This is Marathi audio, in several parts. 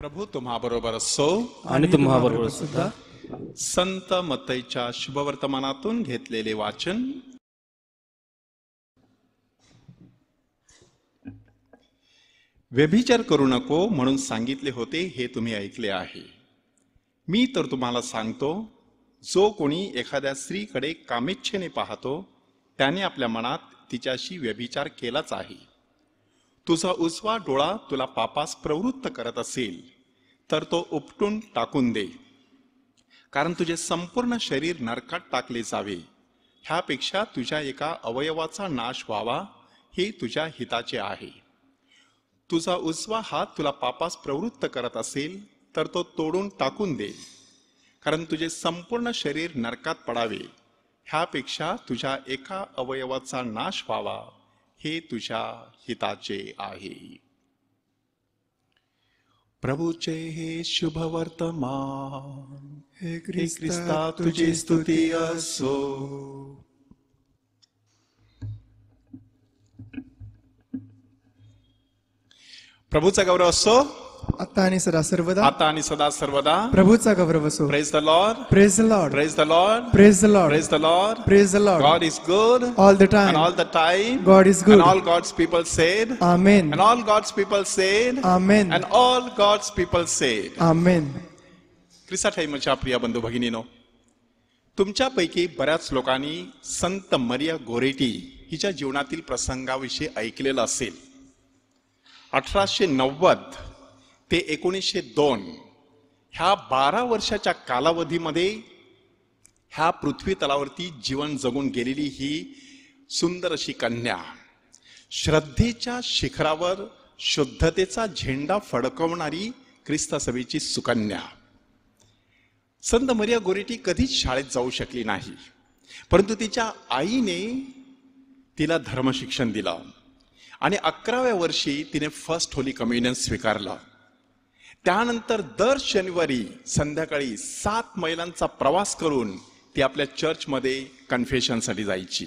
प्रभू तुम्हाबरोबर असो आणि तुम्हाबरोबर सुद्धा. संत मत्तईच्या शुभवर्तमानातून घेतलेले वाचन. व्यभिचार करू नको म्हणून सांगितले होते हे तुम्ही ऐकले आहे. मी तर तुम्हाला सांगतो, जो कोणी एखाद्या स्त्रीकडे कामेच्छेने पाहतो त्याने आपल्या मनात तिच्याशी व्यभिचार केलाच आहे. तुझा उजवा डोळा तुला पापास प्रवृत्त करत असेल तर तो उपटून टाकून दे, कारण तुझे संपूर्ण शरीर नरकात टाकले जावे ह्यापेक्षा तुझ्या एका अवयवाचा नाश व्हावा हे तुझ्या हिताचे आहे. तुझा उजवा हात तुला पापास प्रवृत्त करत असेल तर तो तोडून टाकून दे, कारण तुझे संपूर्ण शरीर नरकात पडावे ह्यापेक्षा तुझ्या एका अवयवाचा नाश व्हावा हे तुझ्या हिताचे आहे. प्रभूचे हे शुभ वर्तमान. हे ख्रिस्ता तुझी स्तुती असो. प्रभूचा गौरव असो आता आणि सदा सर्वदा. आता आणि सदा सर्वदा. प्रभूचा गौरव असो. Praise the Lord. Praise the Lord. Praise the Lord. Praise the Lord. Praise the Lord. Praise the Lord. God is good All the and time. all the time. God is good. And all God's people said. Amen. And all God's people said. Amen. And all God's people said. Amen. ख्रिस्ताच्या प्रिय बंधू भगिनीनो, तुमच्यापैकी बऱ्याच लोकांनी संत मरिया गोरेटी हिच्या जीवनातील प्रसंगाविषयी ऐकलेलं असेल. 1890 ते 1902 ह्या 12 वर्षाच्या कालावधीमध्ये ह्या पृथ्वी तलावरती जीवन जगून गेलेली ही सुंदर अशी कन्या, श्रद्धेच्या शिखरावर शुद्धतेचा झेंडा फडकवणारी ख्रिस्त सभेची सुकन्या. संत मरिया गोरेटी कधीच शाळेत जाऊ शकली नाही, परंतु तिच्या आईने तिला धर्मशिक्षण दिलं आणि 11व्या वर्षी तिने फर्स्ट होली कम्युनियन स्वीकारलं. त्यानंतर दर शनिवारी संध्याकाळी 7 मैलांचा प्रवास करून ती आपल्या चर्चमध्ये कन्फेशनसाठी जायची.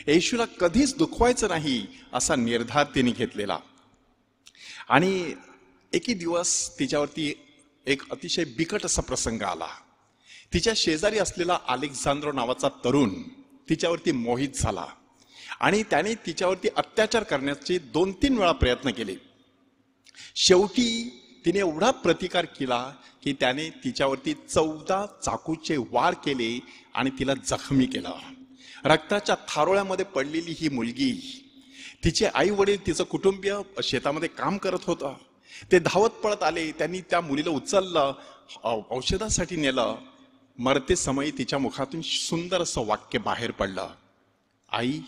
येशूला कधीच दुखवायचं नाही असा निर्धार तिने घेतलेला. आणि एके दिवस तिच्यावरती एक अतिशय बिकट असा प्रसंग आला. तिच्या शेजारी असलेला अलेक्झांद्रो नावाचा तरुण तिच्यावरती मोहित झाला आणि त्याने तिच्यावरती अत्याचार करण्याचे 2-3 वेळा प्रयत्न केले. शेवटी तिने एवढा प्रतिकार केला की त्याने तिच्यावरती 14 चाकूचे वार केले आणि तिला जखमी केलं. रक्ताच्या थारोळ्यामध्ये पडलेली ही मुलगी, तिचे आई वडील, तिचं कुटुंबीय शेतामध्ये काम करत होतं. ते धावत पळत आले. त्यांनी त्या मुलीला उचललं, औषधासाठी नेलं. मरते समयी तिच्या मुखातून सुंदर असं वाक्य बाहेर पडलं, आई,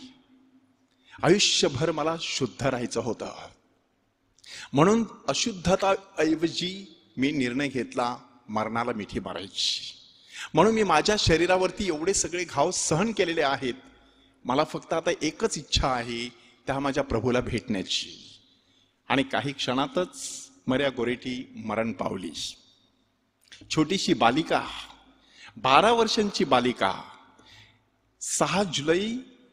आयुष्यभर मला शुद्ध राहायचं होतं, म्हणून अशुद्धताऐवजी मी निर्णय घेतला मरणाला मिठी मारायची. म्हणून मी माझ्या शरीरावरती एवढे सगळे घाव सहन केलेले आहेत. मला फक्त आता एकच इच्छा आहे, त्या माझ्या प्रभूला भेटण्याची. आणि काही क्षणातच मरिया गोरेटी मरण पावली. छोटीशी बालिका, 12 वर्षांची बालिका, 6 जुलै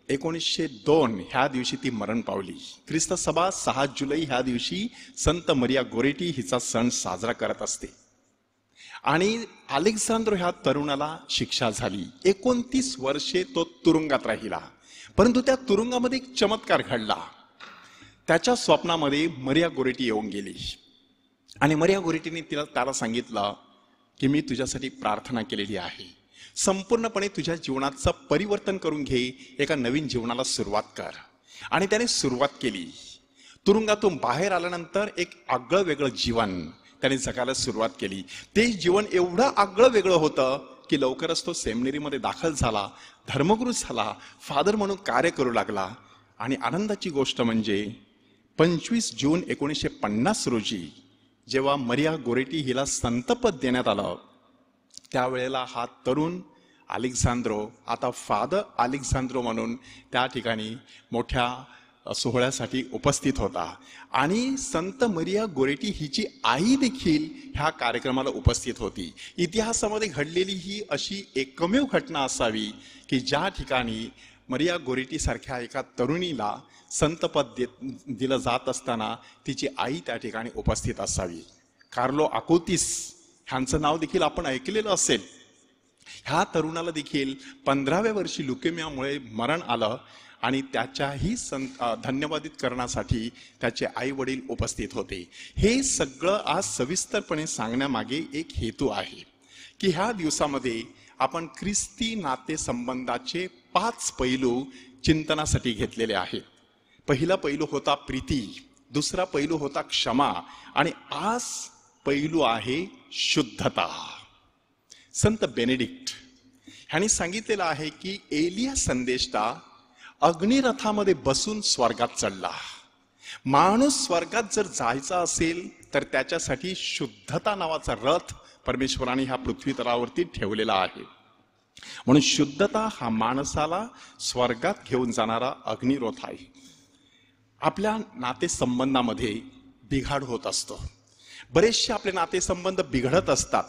1902 ह्या दिवशी ती मरण पावली. ख्रिस्त सभा 6 जुलै ह्या दिवशी संत मरिया गोरेटी हिचा सण साजरा करत असते. आणि अलेक्झांद्रो ह्या तरुणाला शिक्षा झाली. 29 वर्षे तो तुरुंगात राहिला. परंतु त्या तुरुंगामध्ये एक चमत्कार घडला. त्याच्या स्वप्नामध्ये मरिया गोरेटी येऊन गेली आणि मरिया गोरेटीने त्याला सांगितलं की मी तुझ्यासाठी प्रार्थना केलेली आहे, संपूर्णपणे तुझ्या जीवनाचं परिवर्तन करून घे, एका नवीन जीवनाला सुरुवात कर. आणि त्याने सुरुवात केली. तुरुंगातून बाहेर आल्यानंतर एक आगळं वेगळं जीवन त्याने जगायला सुरुवात केली. ते जीवन एवढं आगळं वेगळं होतं की लवकरच तो सेमिनरीमध्ये दाखल झाला, धर्मगुरू झाला, फादर म्हणून कार्य करू लागला. आणि आनंदाची गोष्ट म्हणजे 25 जून 1950 रोजी जेव्हा मरिया गोरेटी हिला संतपद देण्यात आलं, त्यावेळेला हा तरुण अलेक्झांद्रो आता फादर अलेक्झांद्रो म्हणून त्या ठिकाणी मोठ्या सोहळ्यासाठी उपस्थित होता. आणि संत मरिया गोरेटी हिची आई देखील ह्या कार्यक्रमाला उपस्थित होती. इतिहासामध्ये घडलेली ही अशी एकमेव घटना असावी की ज्या ठिकाणी मरिया गोरेटी सारख्या एका तरुणीला संतपद दिलं जात असताना तिची आई त्या ठिकाणी उपस्थित असावी. कार्लो अकोतीस ह्यांचं नाव देखील आपण ऐकलेलं असेल. ह्या तरुणाला देखील 15व्या वर्षी ल्युकेमियामुळे मरण आलं आणि त्याच्याही धन्यवादित करण्यासाठी त्याचे आई वडील उपस्थित होते. हे सगळं आज सविस्तरपणे सांगण्यामागे एक हेतू आहे की ह्या दिवसामध्ये आपण ख्रिस्ती नातेसंबंधाचे 5 पैलू चिंतनासाठी घेतलेले आहेत. पहिला पैलू होता प्रीती, दुसरा पैलू होता क्षमा आणि आज पैलू आहे शुद्धता. संत बेनेडिक्ट ह्यांनी सांगितलेलं आहे की एलिया संदेष्टा अग्निरथामध्ये बसून स्वर्गात चढला. माणूस स्वर्गात जर जायचा असेल तर त्याच्यासाठी शुद्धता नावाचा रथ परमेश्वराने ह्या पृथ्वी तलावरती ठेवलेला आहे. म्हणून शुद्धता हा माणसाला स्वर्गात घेऊन जाणारा अग्निरथ आहे. आपल्या नातेसंबंधामध्ये बिघाड होत असतो. बरेचसे आपले नातेसंबंध बिघडत असतात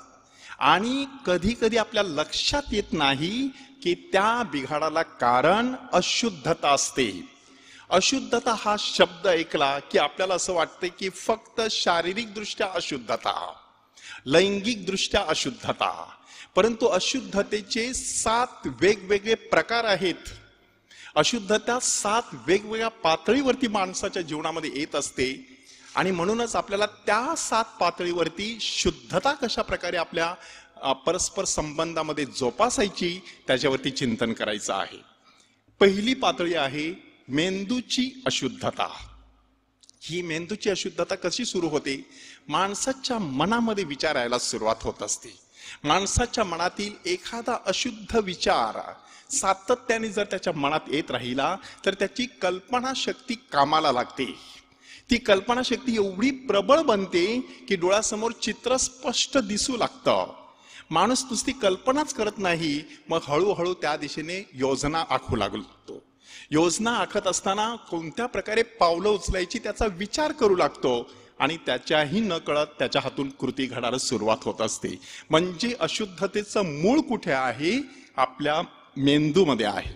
आणि कधी कधी आपल्या लक्षात येत नाही की त्या बिघाडाला कारण अशुद्धता असते. अशुद्धता हा शब्द ऐकला की आपल्याला असं वाटतं की फक्त शारीरिक दृष्ट्या अशुद्धता, लैंगिक दृष्ट्या अशुद्धता, परंतु अशुद्धतेचे 7 वेगवेगळे प्रकार आहेत. अशुद्धता 7 वेगवेगळ्या पातळीवरती माणसाच्या जीवनामध्ये येत असते आणि म्हणूनच आपल्याला त्या 7 पातळीवरती शुद्धता कशा प्रकारे आपल्या परस्पर संबंधामध्ये जोपासायची त्याच्यावरती चिंतन करायचं आहे. पहिली पातळी आहे मेंदूची अशुद्धता. ही मेंदूची अशुद्धता कशी सुरू होते? माणसाच्या मनामध्ये विचार यायला सुरुवात होत असते. माणसाच्या मनातील एखादा अशुद्ध विचार सातत्याने जर त्याच्या मनात येत राहिला तर त्याची कल्पनाशक्ती कामाला लागते. ती कल्पनाशक्ती एवढी प्रबळ बनते की डोळ्यासमोर चित्र स्पष्ट दिसू लागतं. माणूस नुसती कल्पनाच करत नाही, मग हळूहळू त्या दिशेने योजना आखू लागतो. योजना आखत असताना कोणत्या प्रकारे पावलं उचलायची त्याचा विचार करू लागतो आणि त्याच्याही न कळत त्याच्या हातून कृती घडायला सुरुवात होत असते. म्हणजे अशुद्धतेचं मूळ कुठे आहे? आपल्या मेंदूमध्ये आहे.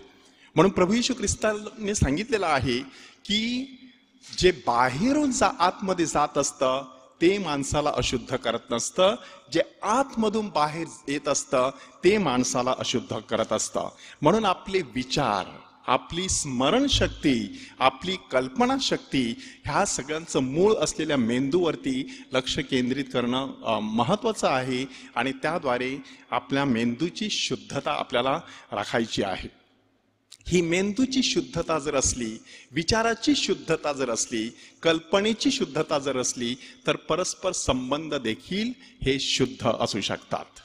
म्हणून प्रभू येशू ख्रिस्ताने सांगितलेलं आहे की जे बाहेरून आतमध्ये जात असतं ते माणसाला अशुद्ध करत नसतं, जे आतमधून बाहेर येत असतं ते माणसाला अशुद्ध करत असतं. म्हणून आपले विचार, आपली स्मरणशक्ती, आपली कल्पनाशक्ती ह्या सगळ्यांचं मूळ असलेल्या मेंदूवरती लक्ष केंद्रित करणं महत्त्वाचं आहे आणि त्याद्वारे आपल्या मेंदूची शुद्धता आपल्याला राखायची आहे. ही मेंदूची शुद्धता जर असली, विचाराची शुद्धता जर असली, कल्पनेची शुद्धता जर असली तर परस्पर संबंध देखील हे शुद्ध असू शकतात.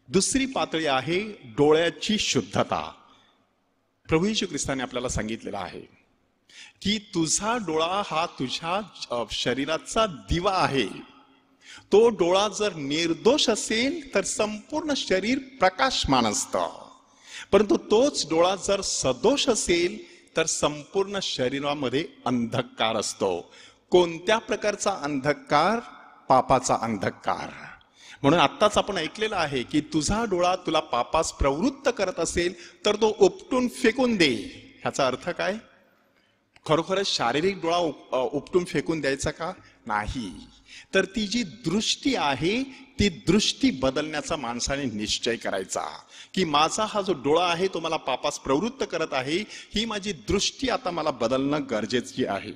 दुसरी पातळी आहे डोळ्याची शुद्धता. प्रभू येशू ख्रिस्ताने आपल्याला सांगितलेलं आहे की तुझा डोळा हा तुझ्या शरीराचा दिवा आहे. तो डोळा जर निर्दोष असेल तर संपूर्ण शरीर प्रकाशमान असतं, परंतु तोच डोळा जर सदोष असेल तर संपूर्ण शरीरामध्ये अंधकार असतो. कोणत्या प्रकारचा अंधकार? पापाचा अंधकार. म्हणून आत्ताच आपण ऐकलेलं आहे की तुझा डोळा तुला पापास प्रवृत्त करत असेल तर तो उपटून फेकून दे. ह्याचा अर्थ काय? खरोखरच शारीरिक डोळा उपटून फेकून द्यायचा का? नाही. तर ती जी दृष्टी आहे ती दृष्टी बदलण्याचा माणसाने निश्चय करायचा की माझा हा जो डोळा आहे तो मला पापास प्रवृत्त करत आहे, ही माझी दृष्टी आता मला बदलणं गरजेची आहे.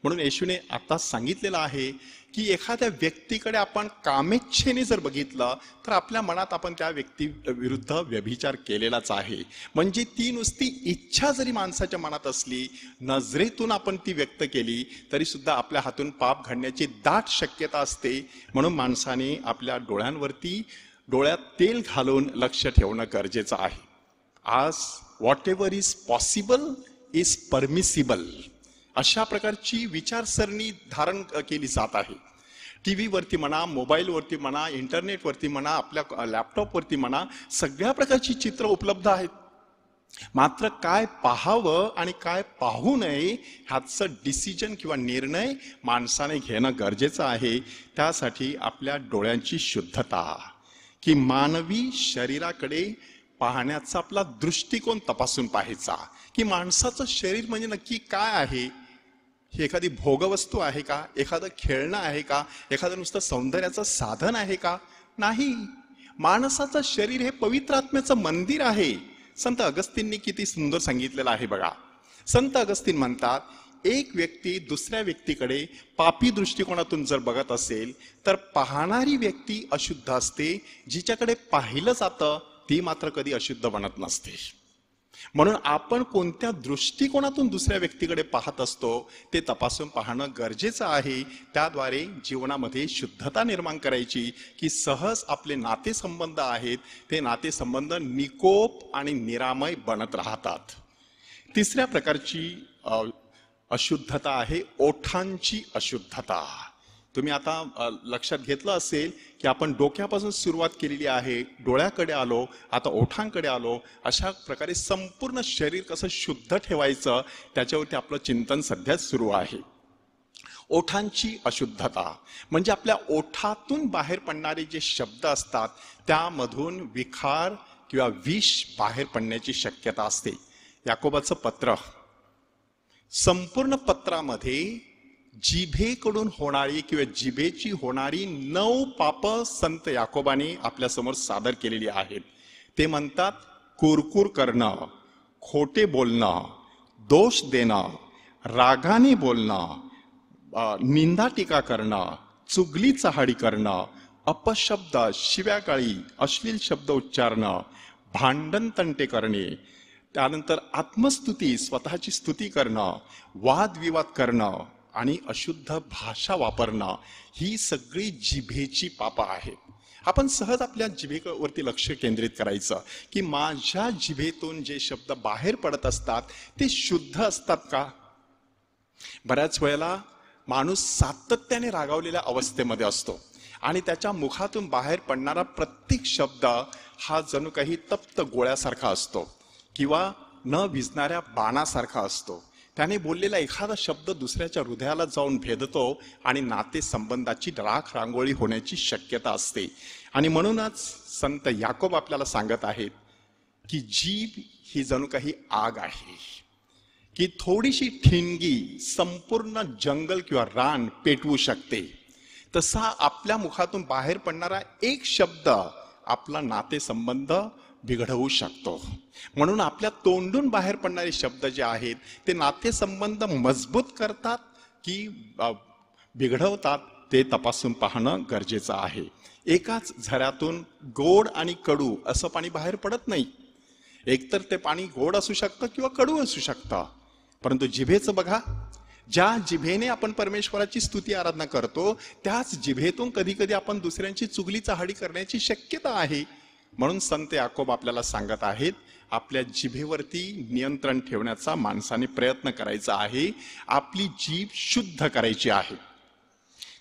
म्हणून येशूने आता सांगितलेलं आहे की एखाद्या व्यक्तीकडे आपण कामेच्छेने जर बघितलं तर आपल्या मनात आपण त्या व्यक्ती विरुद्ध व्यभिचार केलेलाच आहे. म्हणजे ती नुसती इच्छा जरी माणसाच्या मनात असली, नजरेतून आपण ती व्यक्त केली तरी सुद्धा आपल्या हातून पाप घडण्याची दाट शक्यता असते. म्हणून माणसाने आपल्या डोळ्यात तेल घालून लक्ष ठेवणं गरजेचं आहे. आज what ever is possible is permissible अशा प्रकारची विचारसरणी धारण केली जात आहे. टीव्हीवरती म्हणा, मोबाईलवरती म्हणा, इंटरनेटवरती म्हणा, आपल्या लॅपटॉपवरती म्हणा, सगळ्या प्रकारची चित्र उपलब्ध आहेत. मात्र काय पाहावं आणि काय पाहू नये ह्याचं डिसिजन किंवा निर्णय माणसाने घेणं गरजेचं आहे. त्यासाठी आपल्या डोळ्यांची शुद्धता की मानवी शरीराकडे पाहण्याचा आपला दृष्टिकोन तपासून पाहायचा की माणसाचं शरीर म्हणजे नक्की काय आहे. ही एखादी भोगवस्तू आहे का, एखादं खेळणं आहे का, एखादं नुसतं सौंदर्याचं साधन आहे का? नाही. माणसाचं शरीर हे पवित्र आत्म्याचं मंदिर आहे. संत अगस्तींनी किती सुंदर सांगितलेलं आहे बघा. संत अगस्तीन म्हणतात, एक व्यक्ती दुसऱ्या व्यक्तीकडे पापी दृष्टिकोनातून जर बघत असेल तर पाहणारी व्यक्ती अशुद्ध असते, जिच्याकडे पाहिलं जातं ती मात्र कधी अशुद्ध बनत नसते. म्हणून आपण कोणत्या दृष्टिकोनातून दुसऱ्या व्यक्तीकडे पाहत असतो ते तपासून पाहणं गरजेचं आहे. त्याद्वारे जीवनामध्ये शुद्धता निर्माण करायची, की सहज आपले नातेसंबंध आहेत ते नातेसंबंध निकोप आणि निरामय बनत राहतात. तिसऱ्या प्रकारची अशुद्धता आहे ओठांची अशुद्धता. तुम्ही आता लक्षात घेतलं असेल की आपण डोक्यापासून सुरुवात केलेली आहे, डोळ्याकडे आलो, आता ओठांकडे आलो. अशा प्रकारे संपूर्ण शरीर कसं शुद्ध ठेवायचं त्याच्यावरती आपलं चिंतन सध्या सुरू आहे. ओठांची अशुद्धता म्हणजे आपल्या ओठातून बाहेर पडणारे जे शब्द असतात त्यामधून विखार किंवा विष बाहेर पडण्याची शक्यता असते. याकोबाचं पत्र, संपूर्ण पत्रामध्ये जिभेकडून होणारी किंवा जिभेची होणारी 9 पाप संत याकोबाने आपल्या समोर सादर केलेली आहेत. ते म्हणतात, कुरकुर करणं, खोटे बोलणं, दोष देणं, रागाने बोलणं, निंदा टीका करणं, चुगली चहाडी करणं, अपशब्द, शिव्यागाळी, अश्लील शब्द उच्चारणं, भांडण तंटे करणे, त्यानंतर आत्मस्तुती, स्वतःची स्तुती करणं, वादविवाद करणं आणि अशुद्ध भाषा वापरणं, ही सगळी जिभेची पापं आहेत. आपण सहज आपल्या जिभेवरती लक्ष केंद्रित करायचं की माझ्या जिभेतून जे शब्द बाहेर पडत असतात ते शुद्ध असतात का? बऱ्याच वेळेला माणूस सातत्याने रागावलेल्या अवस्थेमध्ये असतो आणि त्याच्या मुखातून बाहेर पडणारा प्रत्येक शब्द हा जणू काही तप्त गोळ्यासारखा असतो किंवा न विझणाऱ्या बाणासारखा असतो. त्याने बोललेला एखादा शब्द दुसऱ्याच्या हृदयाला जाऊन भेदतो आणि नातेसंबंधाची राख रांगोळी होण्याची शक्यता असते. आणि म्हणूनच संत याकोब आपल्याला सांगत आहेत की जीभ ही जणू काही आग आहे, की थोडीशी ठिणगी संपूर्ण जंगल किंवा रान पेटवू शकते. तसा आपल्या मुखातून बाहेर पडणारा एक शब्द आपला नातेसंबंध बिघडवू शकतो. म्हणून आपल्या तोंडून बाहेर पडणारे शब्द जे आहेत ते नातेसंबंध मजबूत करतात की बिघडवतात ते तपासून पाहणं गरजेचं आहे. एकाच झऱ्यातून गोड आणि कडू असं पाणी बाहेर पडत नाही. एकतर ते पाणी गोड असू शकतं किंवा कडू असू शकतं. परंतु जिभेचं बघा, ज्या जिभेने आपण परमेश्वराची स्तुती आराधना करतो त्याच जिभेतून कधी कधी आपण दुसऱ्यांची चुगली चहाडी करण्याची शक्यता आहे. म्हणून संत याकोब आपल्याला सांगत आहेत, आपल्या जिभेवरती नियंत्रण ठेवण्याचा माणसाने प्रयत्न करायचा आहे. आपली जीभ शुद्ध करायची आहे.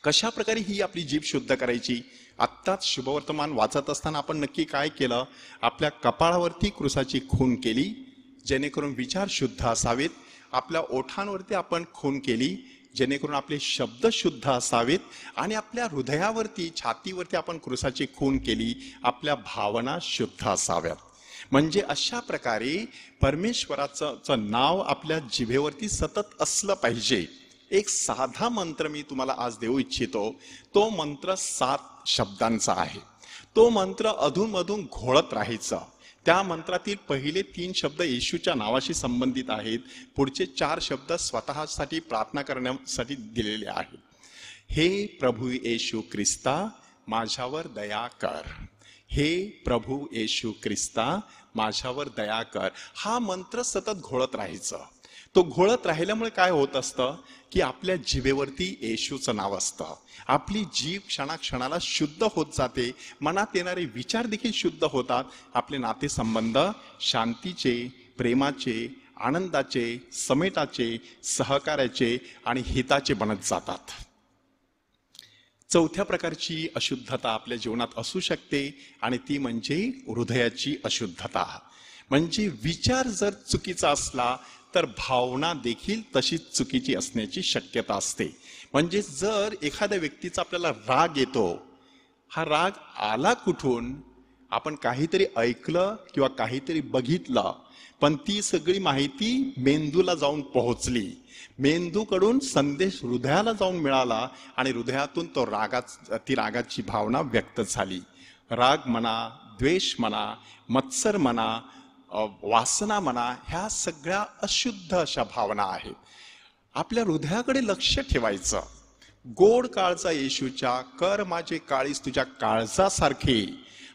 कशा प्रकारे ही आपली जीभ शुद्ध करायची? आत्ताच शुभवर्तमान वाचत असताना आपण नक्की काय केलं? आपल्या कपाळावरती क्रूसाची खून केली जेणेकरून विचार शुद्ध असावेत. आपल्या ओठांवरती आपण खून केली जेणेकरून आपले शब्द शुद्ध असावेत. आणि आपल्या हृदयावरती, छातीवरती आपण क्रूसाची खून केली, आपल्या भावना शुद्ध असाव्यात. म्हणजे अशा प्रकारे परमेश्वराचं नाव आपल्या जिभेवरती सतत असलं पाहिजे. एक साधा मंत्र मी तुम्हाला आज देऊ इच्छितो. तो मंत्र 7 शब्दांचा आहे. तो मंत्र अधूनमधून घोळत राहायचा. त्या मंत्रातील पहिले 3 शब्द येशूच्या नावाशी संबंधित आहेत. पुढचे 4 शब्द स्वतःसाठी प्रार्थना करण्यासाठी दिलेले आहेत. हे प्रभू येशू ख्रिस्ता माझ्यावर दया कर. हे प्रभू येशू ख्रिस्ता माझ्यावर दया कर. हा मंत्र सतत घोळत राहायचं. तो घोळत राहिल्यामुळे काय होत असतं की आपल्या जिभेवरती येशूचं नाव असतं. आपली जीभ क्षणाक्षणाला शुद्ध होत जाते. मनात येणारे विचार देखील शुद्ध होतात. आपले नातेसंबंध शांतीचे, प्रेमाचे, आनंदाचे, समेटाचे, सहकार्याचे आणि हिताचे बनत जातात. चौथ्या प्रकारची अशुद्धता आपल्या जीवनात असू शकते आणि ती म्हणजे हृदयाची अशुद्धता. म्हणजे विचार जर चुकीचा असला तर भावना देखील तशीच चुकीची असण्याची शक्यता असते. म्हणजे जर एखाद्या व्यक्तीचा आपल्याला राग येतो, हा राग आला कुठून? आपण काहीतरी ऐकलं किंवा काहीतरी बघितलं, पण ती सगळी माहिती मेंदूला जाऊन पोहोचली, मेंदूकडून संदेश हृदयाला जाऊन मिळाला आणि हृदयातून ती रागाची भावना व्यक्त झाली. राग म्हणा, द्वेष म्हणा, मत्सर म्हणा, वासना म्हणा, ह्या सगळ्या अशुद्ध अशा भावना आहेत. आपल्या हृदयाकडे लक्ष ठेवायचं. गोड काळजा येशूच्या, कर माझे काळीस तुझ्या काळजासारखे,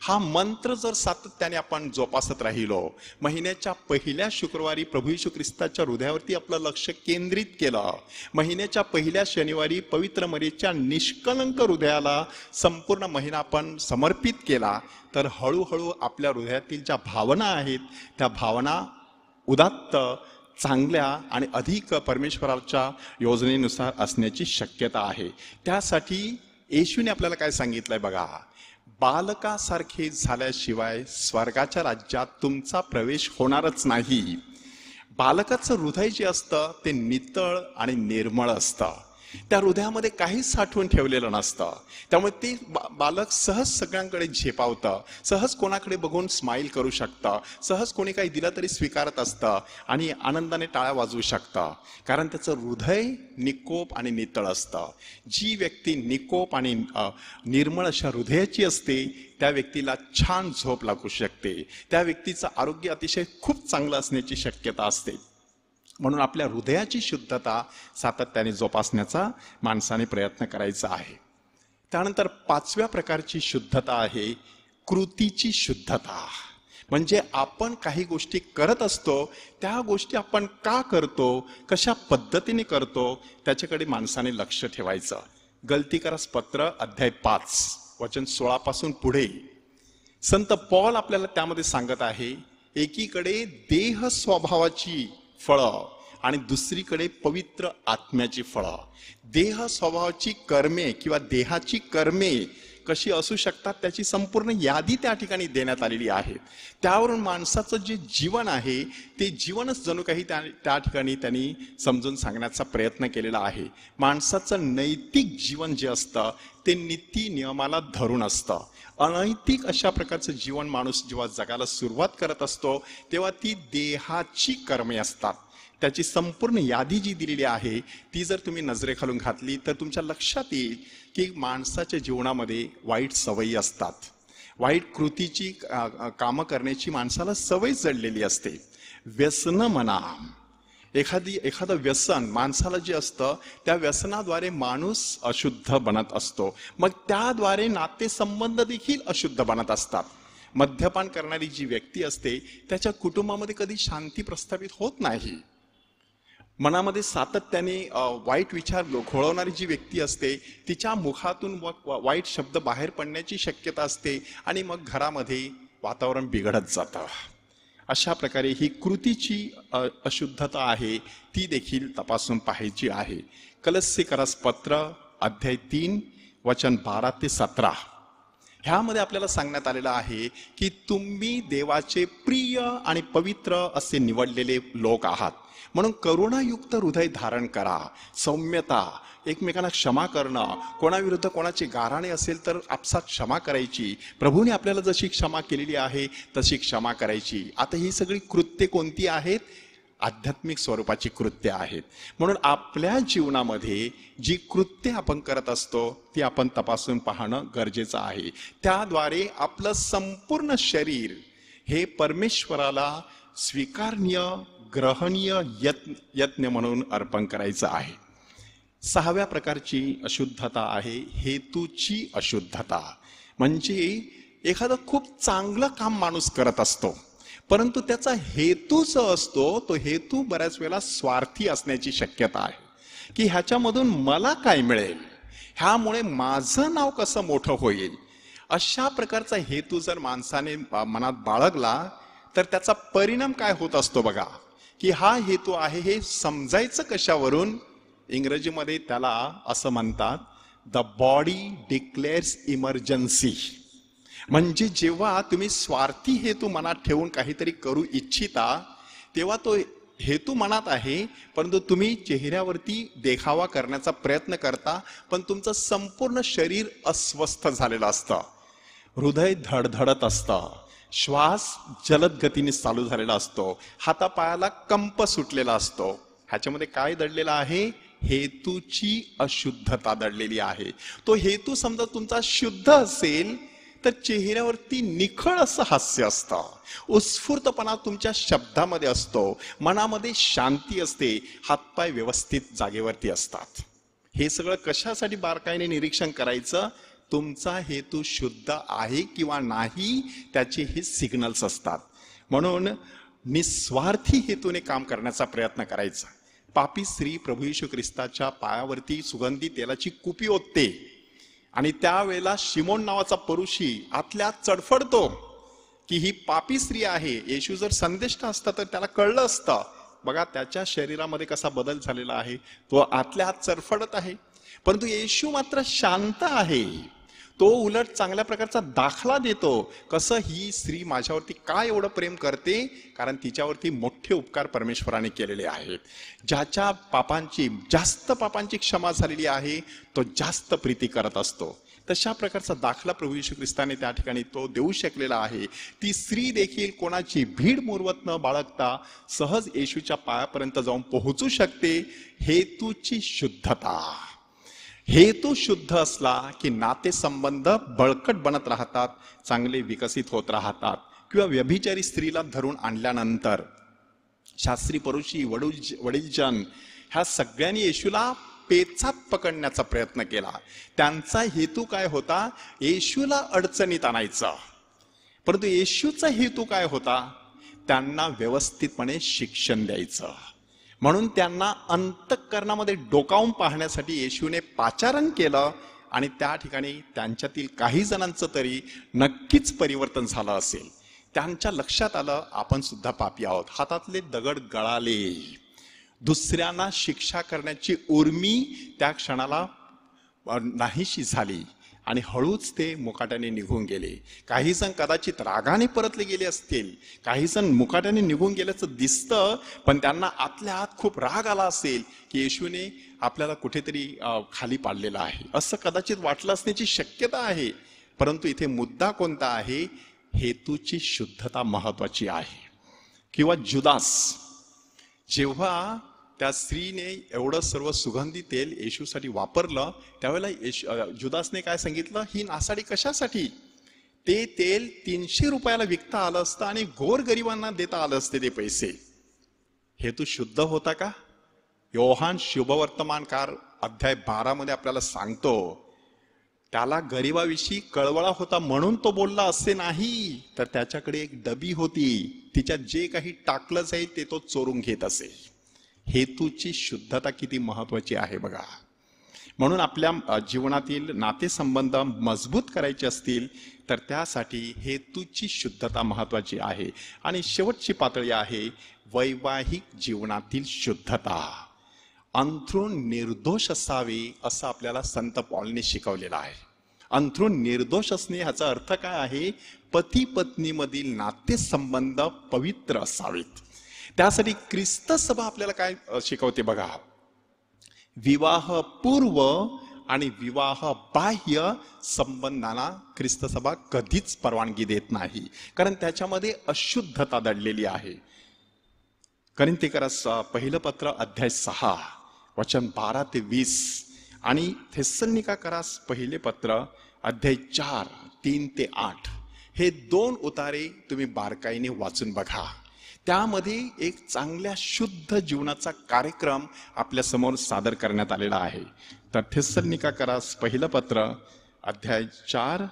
हा मंत्र जर सातत्याने आपण जोपासत राहिलो, महिन्याच्या पहिल्या शुक्रवारी प्रभू येशू ख्रिस्ताच्या हृदयावरती आपलं लक्ष केंद्रित केलं, महिन्याच्या पहिल्या शनिवारी पवित्र मरीच्या निष्कलंक हृदयाला संपूर्ण महिना आपण समर्पित केला, तर हळूहळू आपल्या हृदयातील ज्या भावना आहेत त्या भावना उदात्त, चांगल्या आणि अधिक परमेश्वराच्या योजनेनुसार असण्याची शक्यता आहे. त्यासाठी येशूने आपल्याला काय सांगितलंय बघा, बालकासारखे झाल्याशिवाय स्वर्गाच्या राज्यात तुमचा प्रवेश होणारच नाही. बालकाचं हृदय जे असतं ते नितळ आणि निर्मळ असतं. त्या हृदयामध्ये काहीच साठवून ठेवलेलं नसतं. त्यामुळे ते बालक सहज सगळ्यांकडे झेपावतं, सहज कोणाकडे बघून स्माईल करू शकतं, सहज कोणी काही दिलं तरी स्वीकारत असतं आणि आनंदाने टाळ्या वाजवू शकतं, कारण त्याचं हृदय निकोप आणि नितळ असतं. जी व्यक्ती निकोप आणि निर्मळ अशा हृदयाची असते त्या व्यक्तीला छान झोप लागू शकते, त्या व्यक्तीचं आरोग्य अतिशय खूप चांगलं असण्याची शक्यता असते. म्हणून आपल्या हृदयाची शुद्धता सातत्याने जोपासण्याचा माणसाने प्रयत्न करायचा आहे. त्यानंतर 5व्या प्रकारची शुद्धता आहे कृतीची शुद्धता. म्हणजे आपण काही गोष्टी करत असतो, त्या गोष्टी आपण का करतो, कशा पद्धतीने करतो, त्याच्याकडे माणसाने लक्ष ठेवायचं. गलतीकरास पत्र अध्याय 5 वचन 16 पासून पुढे संत पॉल आपल्याला त्यामध्ये सांगत आहे, एकीकडे देह स्वभावाची फळं आणि दुसरीकडे पवित्र आत्म्याची फळं. देह स्वभावाची कर्मे किंवा देहाची कर्मे कशी असू शकतात त्याची संपूर्ण यादी त्या ठिकाणी देण्यात आलेली आहे. त्यावरून माणसाचं जे जीवन आहे ते जीवनच जणू काही त्या ठिकाणी त्यांनी समजून सांगण्याचा प्रयत्न केलेला आहे. माणसाचं नैतिक जीवन जे असतं ते नीती नियमाला धरून असतं. अनैतिक अशा प्रकारचं जीवन माणूस जेव्हा जगायला सुरुवात करत असतो तेव्हा ती देहाची कर्मे असतात. त्याची संपूर्ण यादी जी दिलेली आहे ती जर तुम्ही नजरेखालून घातली तर तुमच्या लक्षात येईल की माणसाच्या जीवनामध्ये वाईट सवयी असतात. वाईट कृतीची कामं करण्याची माणसाला सवय जडलेली असते. व्यसनं म्हणा, एखादं व्यसन माणसाला जे असतं त्या व्यसनाद्वारे माणूस अशुद्ध बनत असतो. मग त्याद्वारे नातेसंबंध देखील अशुद्ध बनत असतात. मद्यपान करणारी जी व्यक्ती असते त्याच्या कुटुंबामध्ये कधी शांती प्रस्थापित होत नाही. मनामध्ये सातत्याने वाईट विचार घोळवणारी जी व्यक्ती असते तिच्या मुखातून वाईट शब्द बाहेर पडण्याची शक्यता असते आणि मग घरामध्ये वातावरण बिघडत जातं. अशा प्रकारे ही कृतीची अशुद्धता आहे ती देखील तपासून पाहायची आहे. कलस्सीकरास पत्र अध्याय 3 वचन 12 ते 17 ह्यामध्ये आपल्याला सांगण्यात आलेलं आहे की तुम्ही देवाचे प्रिय आणि पवित्र असे निवडलेले लोक आहात, म्हणून करुणायुक्त हृदय धारण करा, सौम्यता, एकमेकांना क्षमा करणं, कोणाविरुद्ध कोणाचे गाऱ्हाणे असेल तर आपसात क्षमा करायची. प्रभूने आपल्याला जशी क्षमा केलेली आहे तशी क्षमा करायची. आता ही सगळी कृत्ये कोणती आहेत? आध्यात्मिक स्वरूपाची कृत्य आहेत. म्हणून आपल्या जीवनामध्ये जी कृत्य आपण करत असतो ती आपण तपासून पाहणं गरजेचं आहे. त्याद्वारे आपलं संपूर्ण शरीर हे परमेश्वराला स्वीकार्य, ग्रहणीय यज्ञ म्हणून अर्पण करायचं आहे. 6व्या प्रकारची अशुद्धता आहे हेतूची अशुद्धता. म्हणजे एखादं खूप चांगलं काम माणूस करत असतो परंतु त्याचा हेतू जो असतो तो हेतू बऱ्याच वेळेला स्वार्थी असण्याची शक्यता आहे की ह्याच्यामधून मला काय मिळेल, ह्यामुळे माझं नाव कसं मोठं होईल. अशा प्रकारचा हेतू जर माणसाने मनात बाळगला तर त्याचा परिणाम काय होत असतो बघा, की हा हेतू आहे हे समजायचं कशावरून? इंग्रजीमध्ये त्याला असं म्हणतात, द बॉडी डिक्लेअर्स इमर्जन्सी. म्हणजे जेव्हा तुम्ही स्वार्थी हेतू मनात ठेवून काहीतरी करू इच्छिता तेव्हा तो हेतू मनात आहे परंतु तुम्ही चेहऱ्यावरती देखावा करण्याचा प्रयत्न करता पण तुमचं संपूर्ण शरीर अस्वस्थ झालेलं असतं. हृदय धडधडत असतं, श्वास जलद गतीने चालू झालेला असतो, हातापायाला कंप सुटलेला असतो. ह्याच्यामध्ये काय दडलेलं आहे? हेतूची अशुद्धता दडलेली आहे. तो हेतू समजा तुमचा शुद्ध असेल तर चेहऱ्यावरती निखळ असं हास्य असतं, उत्स्फूर्तपणा तुमच्या शब्दामध्ये असतो, मनामध्ये शांती असते, हातपाय व्यवस्थित जागेवरती असतात. हे सगळं कशासाठी बारकाईने निरीक्षण करायचं? तुमचा हेतू शुद्ध आहे किंवा नाही त्याचे हे सिग्नल्स असतात. म्हणून निस्वार्थी हेतूने काम करण्याचा प्रयत्न करायचा. पापी स्त्री प्रभू येशू ख्रिस्ताच्या पायावरती सुगंधी तेलाची कुपी ओतते आणि त्यावेळेला शिमोन नावाचा परुषी आतल्या चडफडतो की ही पापी स्त्री आहे. येशू जर संदेष्टा असता तर त्याला कळलं असतं. बघा त्याच्या शरीरामध्ये कसा बदल झालेला आहे, तो आतल्या आत चरफडत आहे. परंतु येशू मात्र शांत आहे. तो उलट चांगल्या प्रकारचा दाखला देतो, कसं ही स्त्री माझ्यावरती काय एवढं प्रेम करते, कारण तिच्यावरती मोठे उपकार परमेश्वराने केलेले आहेत. ज्याच्या जास्त पापांची क्षमा झालेली आहे तो जास्त प्रीती करत असतो. तशा प्रकारचा दाखला प्रभू येशू ख्रिस्ताने त्या ठिकाणी तो देऊ शकलेला आहे. ती स्त्री देखील कोणाची भीड मुरवत न बाळगता सहज येशूच्या पायापर्यंत जाऊन पोहोचू शकते. हेतूची शुद्धता. हेतू शुद्ध असला की नातेसंबंध बळकट बनत राहतात, चांगले विकसित होत राहतात. किंवा व्यभिचारी स्त्रीला धरून आणल्यानंतर शास्त्री परुषी वडीलजन ह्या सगळ्यांनी येशूला पेचात पकडण्याचा प्रयत्न केला. त्यांचा हेतू काय होता? येशूला अडचणीत आणायचा. परंतु येशूचा हेतू काय होता? त्यांना व्यवस्थितपणे शिक्षण द्यायचं. म्हणून त्यांना अंतःकरणामध्ये डोकावून पाहण्यासाठी येशूने पाचारण केलं आणि त्या ठिकाणी त्यांच्यातील काही जणांचं तरी नक्कीच परिवर्तन झालं असेल. त्यांच्या लक्षात आलं आपण सुद्धा पापी आहोत. हातातले दगड गळाले. दुसऱ्यांना शिक्षा करण्याची उर्मी त्या क्षणाला नाहीशी झाली आणि हळूच ते मुकाट्याने निघून गेले. काही जण कदाचित रागाने परतले गेले असतील, काही जण मुकाट्याने निघून गेल्याचं दिसतं, पण त्यांना आतल्या आत खूप राग आला असेल की येशूने आपल्याला कुठेतरी खाली पाडलेलं आहे, असं कदाचित वाटलं असण्याची शक्यता आहे. परंतु इथे मुद्दा कोणता आहे? हेतूची शुद्धता महत्वाची आहे. किंवा जुदास, जेव्हा त्या स्त्रीने एवढं सर्व सुगंधी तेल येशूसाठी वापरलं त्यावेळेला जुदासने काय सांगितलं? ही नासाडी कशासाठी? ते तेल 300 रुपयाला विकता आलं असतं आणि गोरगरिबांना देता आलं असते ते पैसे. हेतू शुद्ध होता का? योहान शुभवर्तमानकार अध्याय 12 मध्ये आपल्याला सांगतो, त्याला गरिबाविषयी कळवळा होता म्हणून तो बोलला असे नाही, तर त्याच्याकडे एक डबी होती, तिच्यात जे काही टाकलं जाईल ते तो चोरून घेत असे. हेतूची शुद्धता किती महत्वाची आहे बघा. म्हणून आपल्या जीवनातील नातेसंबंध मजबूत करायचे असतील तर त्यासाठी हेतूची शुद्धता महत्वाची आहे. आणि शेवटची पातळी आहे वैवाहिक जीवनातील शुद्धता. अंथरूण निर्दोष असावे असं आपल्याला संत पॉलने शिकवलेलं आहे. अंथरूण निर्दोष असणे ह्याचा अर्थ काय आहे? पती पत्नीमधील नातेसंबंध पवित्र असावेत. त्यासाठी ख्रिस्त सभा आपल्याला काय शिकवते बघा. विवाह पूर्व आणि विवाह बाह्य संबंधांना ख्रिस्त सभा कधीच परवानगी देत नाही, कारण त्याच्यामध्ये अशुद्धता दडलेली आहे. कोरिन्थीकरास पहिलं पत्र अध्याय 6 वचन 12 ते 20 आणि थेसलोनिकाकरास पहिले पत्र अध्याय 4 3 ते 8 हे 2 उतारे तुम्ही बारकाईने वाचून बघा. त्यामध्ये एक चांगल्या शुद्ध जीवनाचा कार्यक्रम आपल्या समोर सादर करण्यात आलेला आहे. तर थेसलोनिकाकरास पहिलं पत्र अध्याय 4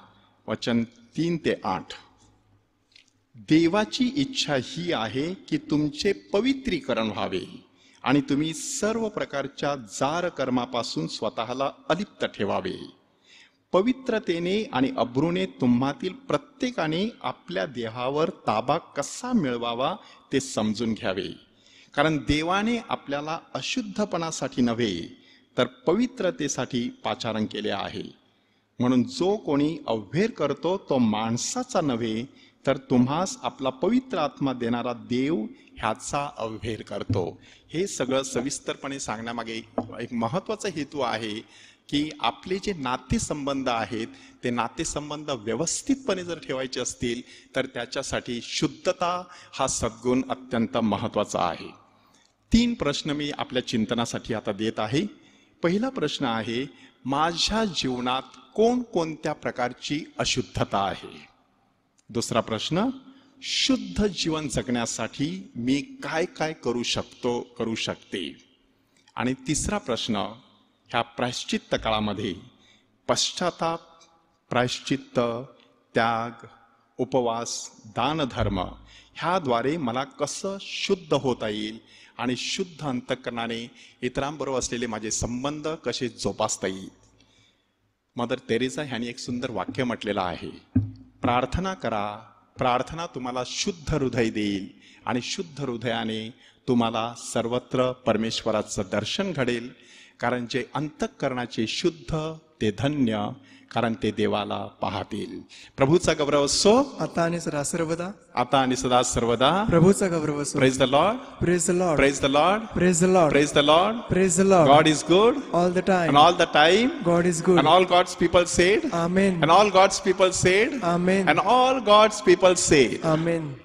वचन 3 ते 8. देवाची इच्छा ही आहे की तुमचे पवित्रीकरण व्हावे आणि तुम्ही सर्व प्रकारच्या जार कर्मापासून स्वतःला अलिप्त ठेवावे. पवित्रतेने आणि अब्रूने तुम्हातील प्रत्येकाने आपल्या देहावर ताबा कसा मिळवावा ते समजून घ्यावे. कारण देवाने आपल्याला अशुद्धपणासाठी नव्हे तर पवित्रतेसाठी पाचारण केले आहे. म्हणून जो कोणी अव्हेर करतो तो माणसाचा नव्हे तर तुम्हास आपला पवित्र आत्मा देणारा देव ह्याचा अव्हेर करतो. हे सगळं सविस्तरपणे सांगण्यामागे एक महत्वाचा हेतू आहे की आपले जे नातेसंबंध आहेत ते नातेसंबंध व्यवस्थितपणे जर ठेवायचे असतील तर त्याच्यासाठी शुद्धता हा सद्गुण अत्यंत महत्त्वाचा आहे. 3 प्रश्न मी आपल्या चिंतनासाठी आता देत आहे. पहिला प्रश्न आहे, माझ्या जीवनात कोणकोणत्या प्रकारची अशुद्धता आहे. दुसरा प्रश्न, शुद्ध जीवन जगण्यासाठी मी काय काय करू शकते. आणि तिसरा प्रश्न, ह्या प्रायश्चित्त काळामध्ये पश्चाताप, प्रायश्चित्त, त्याग, उपवास, दानधर्म ह्याद्वारे मला कसं शुद्ध होता येईल आणि शुद्ध अंतःकरणाने इतरांबरोबर असलेले माझे संबंध कसे जोपासता येईल. मदर तेरेसा ह्यांनी एक सुंदर वाक्य म्हटलेलं आहे, प्रार्थना करा, प्रार्थना तुम्हाला शुद्ध हृदय देईल आणि शुद्ध हृदयाने तुम्हाला सर्वत्र परमेश्वराचं दर्शन घडेल. कारण जे अंतःकरणाचे शुद्ध ते धन्य, कारण ते देवाला पाहतील. प्रभूचा गौरव असो आता आणि सदा सर्वदा. आता आणि सदा सर्वदा. प्रभूचा गौरव असो. Praise the Lord. Praise the Lord. Praise the Lord. Praise the Lord. Praise the Lord. Praise the Lord. God is good all the time. and all the time. God is good. And all God's people said. Amen. And all God's people said. Amen. And all God's people said. Amen.